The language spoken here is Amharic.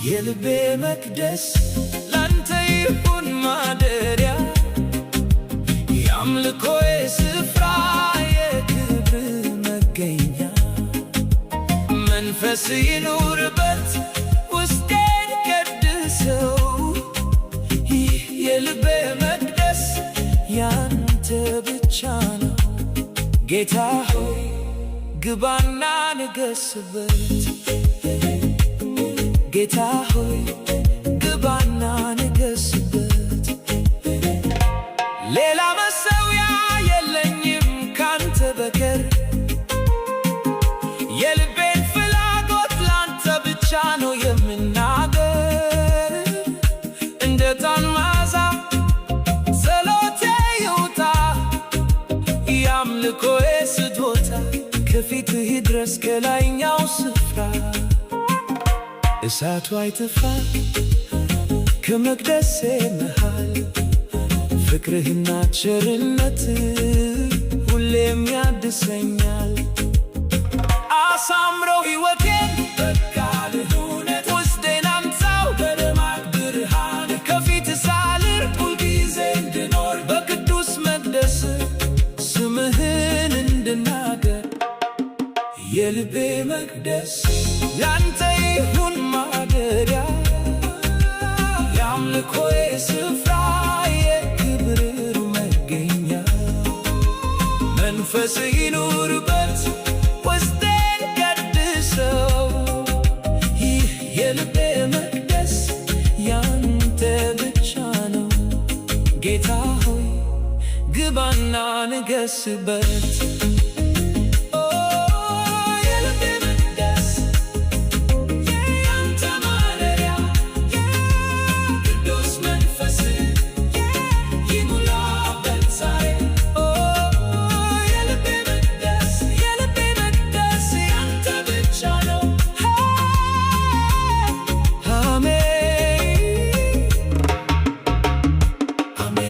የልቤ መቅደስ ላንተ ይሁን ማደሪያ፣ የአምልኮዬ ስፍራ የክብር መገኛ። መንፈስ ይኑርበት ውስጤን ቀድሰው፣ ይህ የልቤ መቅደስ ያንተ ብቻ ነው። ጌታ ሆይ ግባና ንገስበት፣ ጌታ ሆይ ግባና ንገስበት። ሌላ መሠዊያ የለኝም ካንተ በቀር፣ የልቤን ፍላጎት ላንተ ብቻ ነው የምናገር። እንደ ዕጣን መዓዛ ጸሎቴ ይውጣ፣ የአምልኮዬ ስጦታ ከፊትህ ይድረስ ከላይኛው ስፍራ። እሳቱ አይጠፋ ከመቅደሴ መሃል፣ ፍቅርህና ቸርነትህ ሁሌም ያድሰኛል። አሳምረው ሕይወቴን በቃልህ እውነት፣ ውስጤን አምሳው በደማቅ ብርሃን። ከፊትህ ሳልርቅ ሁልጊዜ እንድኖር በቅዱስ መቅደስህ ስምህን እንድናገር። የልቤ መቅደስ ላንተ ይሁን ማደሪያ፣ የአምልኮዬ ስፍራ የክብር መገኛ። መንፈስ ይኑርበት ውስጤን ቀድሰው፣ ይህ የልቤ መቅደስ ያንተ ብቻ ነው። ጌታ ሆይ ግባና ንገስበት።